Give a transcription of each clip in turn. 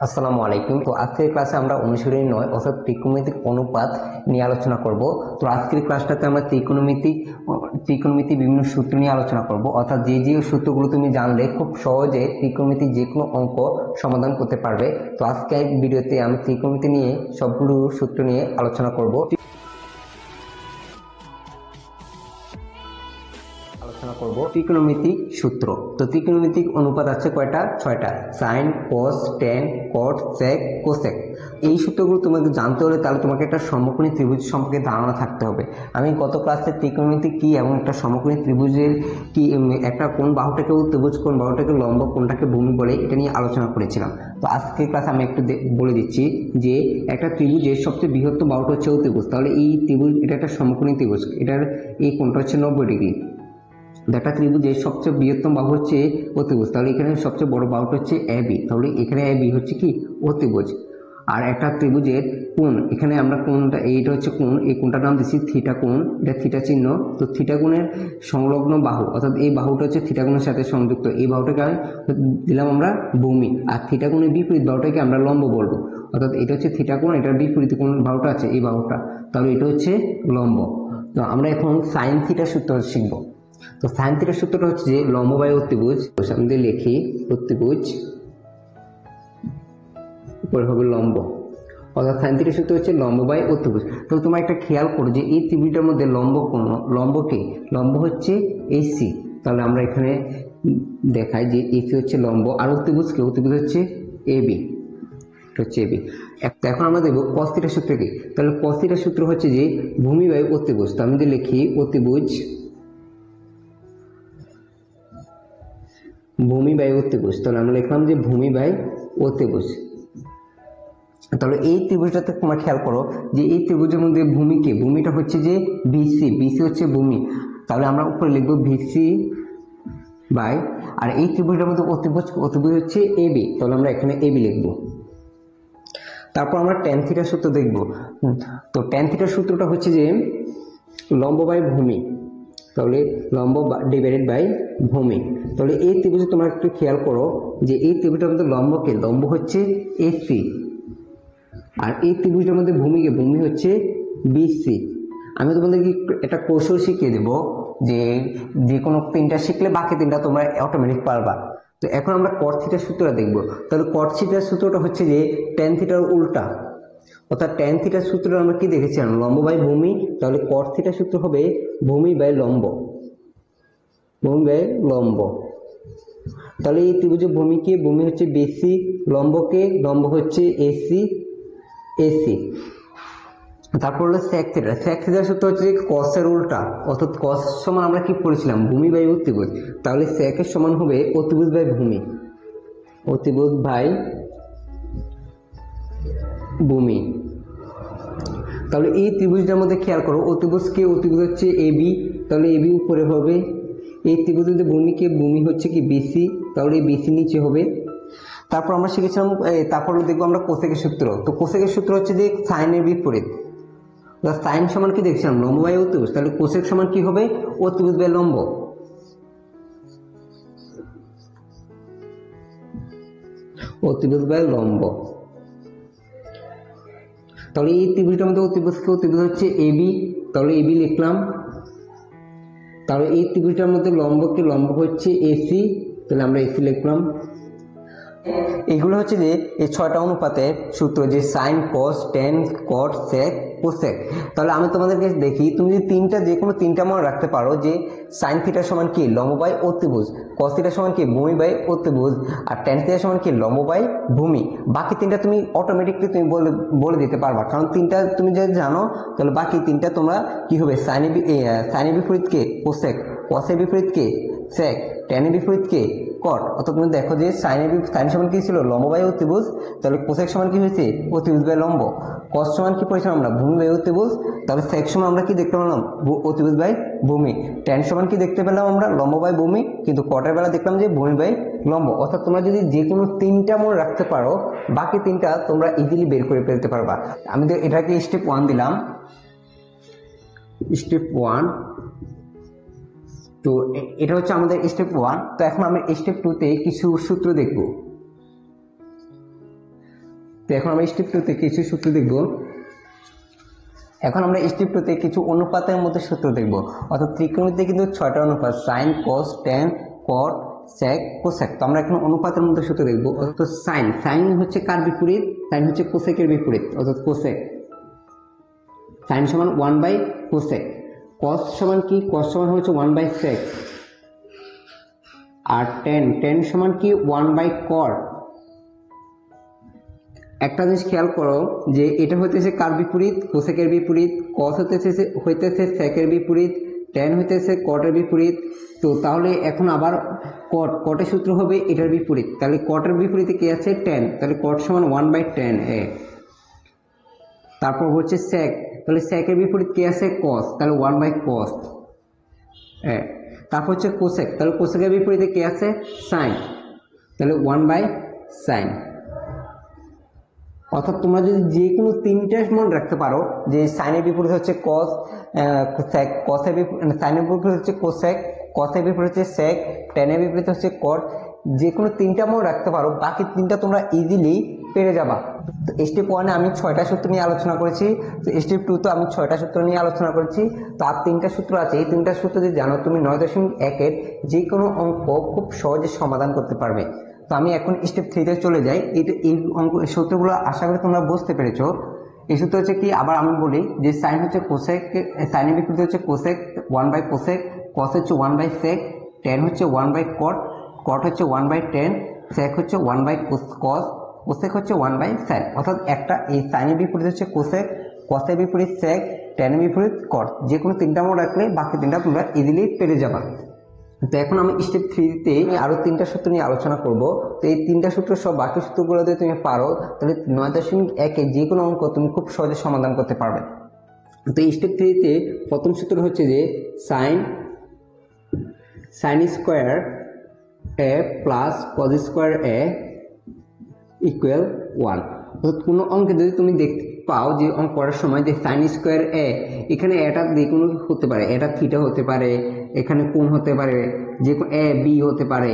আসসালামু আলাইকুম। তো আজকের ক্লাসে আমরা অনুশীলনী 9 অর্থাৎ ত্রিকোণমিতিক অনুপাত নিয়ে আলোচনা করব। তো আজকের ক্লাসটাতে আমরা ত্রিকোণমিতি বিভিন্ন সূত্র নিয়ে আলোচনা করব, অর্থাৎ যে যে সূত্রগুলো তুমি জানলে খুব সহজে ত্রিকোণমিতিক যে কোনো অঙ্ক সমাধান করতে পারবে। তো আজকের ভিডিওতে আমি ত্রিকোণমিতি নিয়ে সবগুলো সূত্র নিয়ে আলোচনা করব। ত্রিকোণমিতিক সূত্র। তো ত্রিকোণমিতিক অনুপাত আছে কয়টা? 6টা। সাইন, কস, ট্যান, কট, সেক, কোসেক। এই সূত্রগুলো তোমাকে জানতে হলে তাহলে তোমাকে একটা সমকোণী ত্রিভুজ সম্পর্কে ধারণা থাকতে হবে। আমি গত ক্লাসে ত্রিকোণমিতি কি এবং একটা সমকোণী ত্রিভুজের কি, একটা কোন বাহুটাকে ত্রিভুজ, কোন বাহুটাকে লম্ব, কোনটাকে ভূমি বলে, এটা নিয়ে আলোচনা করেছিলাম। তো আজকের ক্লাসে আমি একটু বলে দিচ্ছি যে একটা ত্রিভুজের সবচেয়ে বৃহত্তম বাহুটা হচ্ছে ত্রিভুজ। তাহলে এই ত্রিভুজ এটা একটা সমকোণী ত্রিভুজ, এটার এই কোণটা হচ্ছে 90 ডিগ্রি। একটা ত্রিভুজের সবচেয়ে বৃহত্তম বাহু হচ্ছে অতিভুজ, তাহলে এখানে সবচেয়ে বড় বাহুটা হচ্ছে এবি, তাহলে এখানে এবি হচ্ছে কি অতিভুজ। আর একটা ত্রিভুজের কোণ, এখানে আমরা কোণটা, এইটা হচ্ছে কোণ, এই কোণটার নাম দিচ্ছি থিটা কোণ, এটা থিটা চিহ্ন। তো থিটা কোণের সংলগ্ন বাহু, অর্থাৎ এই বাহুটা হচ্ছে থিটা কোণের সাথে সংযুক্ত, এই বাহুটাকে দিলাম আমরা ভূমি। আর থিটা কোণের বিপরীত বাহুটাকে আমরা লম্ব বলবো, অর্থাৎ এটা হচ্ছে থিটা কোণ, এটার বিপরীত কোণ বাহুটা আছে এই বাহুটা, তাহলে এটা হচ্ছে লম্ব। তো আমরা এখন সাইন থিটা সূত্র শিখবো। তো সাইন থিটার সূত্রটা হচ্ছে যে লম্ব বাই অতিভুজ, সামনে লিখি অতিভুজ, উপরে হবে লম্ব, অর্থাৎ সাইন থিটার সূত্র হচ্ছে লম্ব বাই অতিভুজ। তো তোমরা একটা খেয়াল করো যে এই ত্রিভুজটার মধ্যে লম্ব কোণ, লম্বকে, লম্ব হচ্ছে এসি, তাহলে আমরা এখানে দেখাই যে এসি হচ্ছে লম্ব, আর অতিভুজকে, অতিভুজ হচ্ছে এবি, এটা হচ্ছে এবি। এখন আমরা দেখবো কস থিটার সূত্র কি। তাহলে কস থিটার সূত্র হচ্ছে যে ভূমি বাই অতিভুজ, তো আমি যদি লিখি অতিভুজ, ভূমি বাই অতিভুজ, তাহলে আমরা লিখলাম যে ভূমি বাই অতিভুজ। তাহলে এই ত্রিভুজটাতে তোমরা খেয়াল করো যে এই ত্রিভুজের মধ্যে ভূমিকে, ভূমিটা হচ্ছে যে বিসি, বিসি হচ্ছে ভূমি, তাহলে আমরা উপরে লিখবো বিসি বাই, আর এই ত্রিভুজটার মধ্যে অতিভুজ, অতিভুজ হচ্ছে এবি, তাহলে আমরা এখানে এবি লিখবো। তারপর আমরা ট্যান থিটার সূত্র দেখবো। তো ট্যান থিটার সূত্রটা হচ্ছে যে লম্ব বাই ভূমি, তাহলে লম্ব ডিভাইডেড বাই ভূমি। তাহলে এই ত্রিভুজে তোমরা একটু খেয়াল করো যে এই ত্রিভুজটার মধ্যে লম্বকে, লম্ব হচ্ছে এসি, আর এই ত্রিভুজটার মধ্যে ভূমিকে, ভূমি হচ্ছে বিসি। আমি তোমাদেরকে একটা কৌশল শিখিয়ে দেবো যে যে কোনো তিনটা শিখলে বাকি তিনটা তোমরা অটোমেটিক পারবা। তো এখন আমরা কট থিটার সূত্রটা দেখবো। তাহলে কট থিটার সূত্রটা হচ্ছে যে ট্যান থিটার উল্টা, অর্থাৎ ট্যান থিটার সূত্র আমরা কি দেখেছিলাম, লম্ব বাই ভূমি, তাহলে কট থিটার সূত্র হবে ভূমি বাই লম্ব, ভূমি বাই লম্ব। তাহলে এই ত্রিভুজের ভূমিকে, ভূমি হচ্ছে বিসি, লম্বকে, লম্ব হচ্ছে এসি, এসি। তারপর হলো সেক থিটা, সেক থিটার সূত্র হচ্ছে কসের উল্টা, অর্থাৎ কস সমান আমরা কি পড়েছিলাম, ভূমি বাই অতিভুজ, তাহলে সেকের সমান হবে অতিভুজ বাই ভূমি, অতিভুজ বাই ভূমি। তাহলে এই ত্রিভুজটার মধ্যে খেয়াল করো অতিভুজকে, অতিভুজ হচ্ছে এবি, তাহলে এবি উপরে হবে, এই ত্রিভুজের মধ্যে ভূমিকে, ভূমি হচ্ছে কি বিসি, তাহলে এই বিসি নিচে হবে। তারপর আমরা শিখেছিলাম, তারপর দেখবো আমরা কোসেকের সূত্র। তো কোসেকের সূত্র হচ্ছে যে সাইনের বিপরীত, সাইন সমান কি দেখছিলাম, লম্ব বাই অতিভুজ, তাহলে কোসেক সমান কি হবে, অতিভুজ বাই লম্ব, অতিভুজ বাই লম্ব। তাহলে এই ত্রিভুজটার মধ্যে অতিভুজকে, অতিভুজ হচ্ছে এবি, তাহলে এবি লিখলাম। তাহলে এই ত্রিভুজটার মধ্যে লম্বকে, লম্ব হচ্ছে এসি, তাহলে আমরা এসি লিখলাম। এগুলো হচ্ছে যে এই 6টা অনুপাতের সূত্র, যে সাইন, কস, ট্যান, কট, সেক, কোসেক। তাহলে আমি তোমাদেরকে দেখি, তুমি যদি যে কোনো তিনটা মনে রাখতে পারো যে সাইন থিটার সমান কি, লম্ব বাই অতিভুজ, কস থিটার সমান কি, ভূমি বাই অতিভুজ, আর ট্যান থিটার সমান কি, লম্ব বাই ভূমি। বাকি তিনটা তুমি অটোমেটিকলি তুমি বলে দিতে পারবা, কারণ তিনটা তুমি যদি জানো তাহলে বাকি তিনটা তোমরা কি হবে, সাইনের বিপরীত কে কোসেক, কসের বিপরীত কে সেক, ট্যানের বিপরীত কে কট। অর্থাৎ তুমি দেখো যে সাইন সমান কি ছিল, লম্ব বাই অতিভুজ, তাহলে কোসেক সমান কি হয়েছে, অতিভুজ বাই লম্ব। কস সমান কি পড়েছিলাম আমরা, ভূমি বাই অতিভুজ, তাহলে সেক সমান আমরা কি দেখতে পেলাম, অতিভুজ বাই ভূমি। ট্যান সমান কি দেখতে পেলাম আমরা, লম্ব বাই ভূমি, কিন্তু কটের বেলা দেখলাম যে ভূমি বাই লম্ব। অর্থাৎ তোমরা যদি যে কোনো তিনটা মনে রাখতে পারো, বাকি তিনটা তোমরা ইজিলি বের করে ফেলতে পারবা। আমি তো এটাকে স্টেপ 1 দিলাম, স্টেপ 1। তো এটা হচ্ছে আমাদের স্টেপ 1। তো এখন আমরা স্টেপ 2 তে কিছু সূত্র দেখব। তো এখন আমরা স্টেপ 2 তে কিছু সূত্র দেখব। এখন আমরা স্টেপ 2 তে কিছু অনুপাতের মধ্যে সূত্র দেখব। অর্থাৎ ত্রিকোণমিতিতে কিন্তু 6টা অনুপাত, সাইন, কস, ট্যান, কট, সেক, কোসেক। তো আমরা এখন অনুপাতের মধ্যে সূত্র দেখব। অর্থাৎ সাইন হচ্ছে কার বিপরীত? সাইন হচ্ছে কোসেকের বিপরীত, অর্থাৎ কোসেক। সাইন সমান 1 বাই কোসেক। কস সমান কি? কস সমান হচ্ছে 1 বাই সেক। আর ট্যান সমান কি? 1 বাই কট। একটা জিনিস খেয়াল করো যে এটা হইতেছে কার বিপরীত? কোসেকের বিপরীত। কস হইতেছে সেকের বিপরীত। ট্যান হইতেছে কটের বিপরীত। তো তাহলে এখন আবার কটের সূত্র হবে এটার বিপরীত। তাহলে কটের বিপরীতে কি আছে? ট্যান। তাহলে কট সমান 1 বাই ট্যান এ। তারপর হচ্ছে সেক, তাহলে সেকের বিপরীত কি আছে? কস, তাহলে 1 বাই কস এ। তারপর হচ্ছে কোসেক, তাহলে কোসেকের বিপরীতে কি আছে? সাইন, তাহলে 1 বাই সাইন। অর্থাৎ তোমরা যদি যে কোনো তিনটা মনে রাখতে পারো যে সাইনের বিপরীত হচ্ছে কস, কসের সাইনের বিপরীত হচ্ছে কোসেক, কসের বিপরীত হচ্ছে সেক, ট্যানের বিপরীত হচ্ছে কট, যে কোনো তিনটা মনে রাখতে পারো, বাকি তিনটা তোমরা ইজিলি পেরে যাবা। তো স্টেপ 1-এ আমি 6টা সূত্র নিয়ে আলোচনা করেছি, তো স্টেপ 2 তো আমি 6টা সূত্র নিয়ে আলোচনা করেছি। তো আর 3টা সূত্র আছে, এই 3টা সূত্র যদি জানো তুমি 9.1-এর যে কোনো অঙ্ক খুব সহজে সমাধান করতে পারবে। তো আমি এখন স্টেপ 3-তে চলে যাই। এই অঙ্ক সূত্রগুলো আশা করি তোমরা বুঝতে পেরেছো। এই সূত্র হচ্ছে কি, আবার আমি বলি যে সাইন হচ্ছে কোসেক, সাইনের বিপরীত হচ্ছে কোসেক 1 বাই কোসেক, কস হচ্ছে 1 বাই সেক, ট্যান হচ্ছে 1 বাই কট, কট হচ্ছে 1 বাই ট্যান, সেক হচ্ছে 1 বাই কস, কোসেক হচ্ছে 1 বাই সেক। অর্থাৎ একটা এই সাইনের বিপরীত হচ্ছে কোসেক, কসের বিপরীত সেক, ট্যানের বিপরীত কট, যে কোনো তিনটা মনে রাখলে বাকি তিনটা তোমরা ইজিলি পেরে যাবা। তো এখন আমি স্টেপ 3-তে আরো 3টা সূত্র নিয়ে আলোচনা করব। তো এই 3টা সূত্র সব বাকি সূত্রগুলো যদি তুমি পারো তাহলে 9.1-এ যে কোনো অঙ্ক তুমি খুব সহজে সমাধান করতে পারবে। তো স্টেপ 3-তে প্রথম সূত্র হচ্ছে যে সাইন স্কোয়ার এ প্লাস কজ স্কোয়ার এ ইকুয়াল 1। অর্থাৎ কোনো অঙ্কে যদি তুমি দেখতে পাও যে অঙ্ক করার সময় যে সাইন স্কোয়ার এ, এখানে এটা যে কোনো হতে পারে, এটা থিটা হতে পারে, এখানে কোণ হতে পারে, যে এ বি হতে পারে,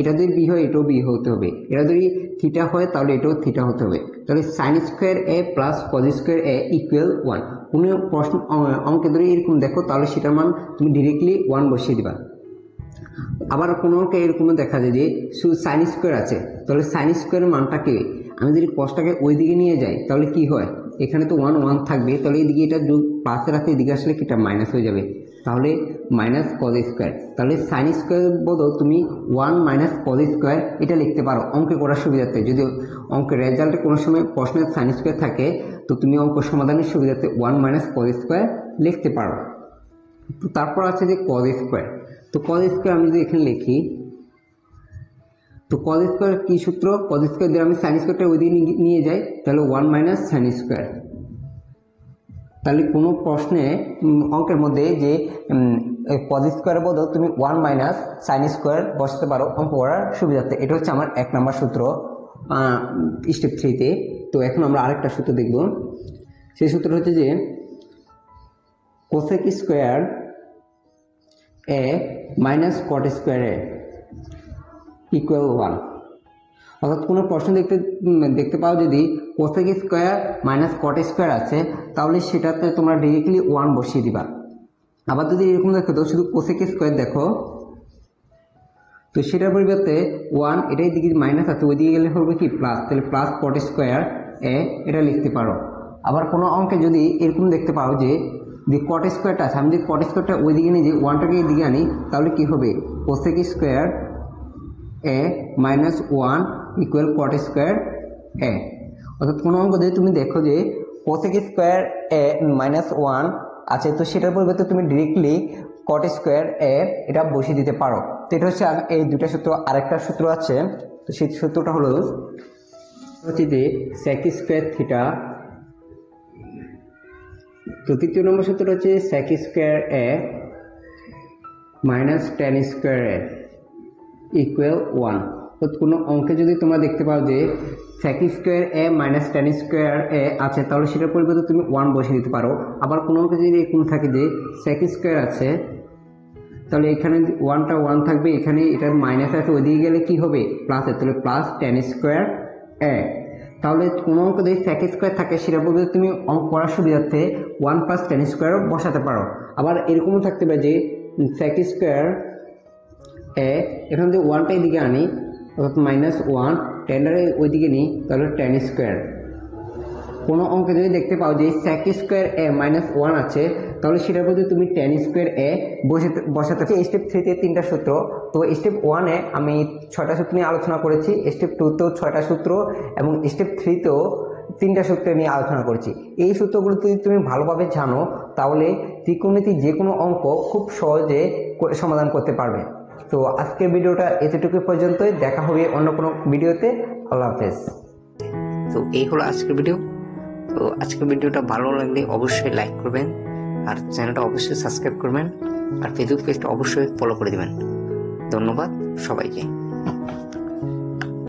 এটা যদি বি হয় এটাও বি হতে হবে, এটা যদি থিটা হয় তাহলে এটাও থিটা হতে হবে। তাহলে সাইন স্কোয়ার এ প্লাস কজ স্কোয়ার এ ইকুয়াল 1। কোনো প্রশ্ন অঙ্কে যদি এরকম দেখো তাহলে সেটার মান তুমি ডিরেক্টলি 1 বসিয়ে দিবা। আবার কোনো অঙ্কে এরকম দেখা যায় যে শুধু সাইন স্কোয়ার আছে, তাহলে সাইন স্কোয়ারের মানটাকে আমি যদি কসটাকে ওই দিকে নিয়ে যাই তাহলে কি হয়? এখানে তো 1 থাকবে, তাহলে এইদিকে এটা যোগ প্লাসের হাতে এদিকে আসলে কি এটা মাইনাস হয়ে যাবে, তাহলে মাইনাস কজ স্কোয়ার। তাহলে সাইন স্কোয়ার বদল তুমি 1 মাইনাস কজ স্কোয়ার এটা লিখতে পারো অঙ্কে করার সুবিধাতে। যদি অঙ্কের রেজাল্টে কোনো সময় প্রশ্নের সাইন স্কোয়ার থাকে তো তুমি অঙ্ক সমাধানের সুবিধাতে 1 মাইনাস কজ স্কোয়ার লিখতে পারো। তো তারপর আছে যে কজ স্কোয়ার। তো কজ স্কোয়ার আমি যদি এখানে লিখি, তো কজ স্কোয়ার কি সূত্র? কজ স্কোয়ার দিয়ে আমি সাইন স্কোয়ারটা ওইদিকে নিয়ে যাই, তাহলে 1 মাইনাস সাইন স্কোয়ার। তাহলে কোনো প্রশ্নে অঙ্কের মধ্যে যে কজ স্কোয়ারের বদল তুমি 1 মাইনাস সাইন স্কোয়ার বসাতে পারো অঙ্ক করার সুবিধাতে। এটা হচ্ছে আমার 1 নম্বর সূত্র স্টেপ 3-তে। তো এখন আমরা আরেকটা সূত্র দেখব। সেই সূত্র হচ্ছে যে কোসেক স্কোয়ার এ মাইনাস কট স্কোয়ার এ ইকুয়াল 1। অর্থাৎ কোনো প্রশ্ন দেখতে পাও যদি cosec square minus cot square আছে তাহলে সেটাতে তোমরা ডিরেক্টলি 1 বসিয়ে দিবা। আবার যদি এরকম দেখো তো শুধু কোসেক স্কোয়ার দেখো, তো সেটার পরিবর্তে 1, এটাই দিকে মাইনাস আছে ওইদিকে গেলে হবে কি প্লাস, তাহলে প্লাস কট স্কোয়ার এ এটা লিখতে পারো। আবার কোনো অঙ্কে যদি এরকম দেখতে পাও যে কট স্কোয়ারটা আছে, আমি যদি কট স্কোয়ারটা ওইদিকে নিয়ে যে 1টাকে এদিকে আনি তাহলে কি হবে? কোসেক স্কোয়ার এ মাইনাস 1 ইকুয়াল কট স্কোয়ার এ। অর্থাৎ কোনো অঙ্ক যদি তুমি দেখো যে কোসেক স্কোয়ার এ মাইনাস 1 আছে, তো সেটার পরিবর্তে তুমি ডিরেক্টলি কট স্কোয়ার এ এটা বসিয়ে দিতে পারো। তো এটা হচ্ছে এই দুটা সূত্র। আরেকটা সূত্র আছে, তো সেই সূত্রটা হলো হচ্ছে যে সেক স্কোয়ার থিটা। তো তৃতীয় নম্বর সূত্র হচ্ছে সেক স্কোয়ার এ মাইনাস ট্যান স্কোয়ার এ ইকুয়াল 1। তো কোনো অঙ্কে যদি তোমরা দেখতে পাও যে সেক স্কোয়ার এ মাইনাস ট্যান স্কোয়ার এ আছে তাহলে সেটার পরিবর্তে তুমি 1 বসিয়ে দিতে পারো। আবার কোনো অঙ্কে যদি এরকম থাকে যে সেক স্কোয়ার আছে তাহলে এখানে 1টা 1 থাকবে, এখানে এটার মাইনাস আছে ওইদিকে গেলে কি হবে? প্লাস, তাহলে প্লাস ট্যান স্কোয়ার এ। তাহলে কোনো অঙ্ক যদি sec স্কোয়ার থাকে সেটা বলতে তুমি অঙ্ক করার সুবিধার্থে 1 + tan স্কোয়ারও বসাতে পারো। আবার এরকমও থাকতে পারে যে sec স্কোয়ার এ এখান থেকে 1টা এদিকে আনি অর্থাৎ -1, টেনটারে ওইদিকে নিই তাহলে tan স্কোয়ার। কোনো অঙ্কে যদি দেখতে পাও যে sec স্কোয়ার এ -1 আছে তাহলে সেটার মধ্যে তুমি tan স্কোয়ার এ বসাতে স্টেপ 3তে 3টা সূত্র। তো স্টেপ 1-এ আমি 6টা সূত্র নিয়ে আলোচনা করেছি, স্টেপ 2তেও 6টা সূত্র এবং স্টেপ 3তেও 3টা সূত্র নিয়ে আলোচনা করেছি। এই সূত্রগুলো যদি তুমি ভালোভাবে জানো তাহলে ত্রিকোণমিতির যে কোনো অঙ্ক খুব সহজে সমাধান করতে পারবে। তো আজকের ভিডিওটা এতটুকু পর্যন্তই, দেখা হবে অন্য কোনো ভিডিওতে। আল্লাহ হাফেজ। তো এই হলো আজকের ভিডিও। তো আজকের ভিডিওটা ভালো লাগলে অবশ্যই লাইক করবেন, আর চ্যানেলটা অবশ্যই সাবস্ক্রাইব করবেন, আর ফেসবুক পেজটা অবশ্যই ফলো করে দিবেন। ধন্যবাদ সবাইকে।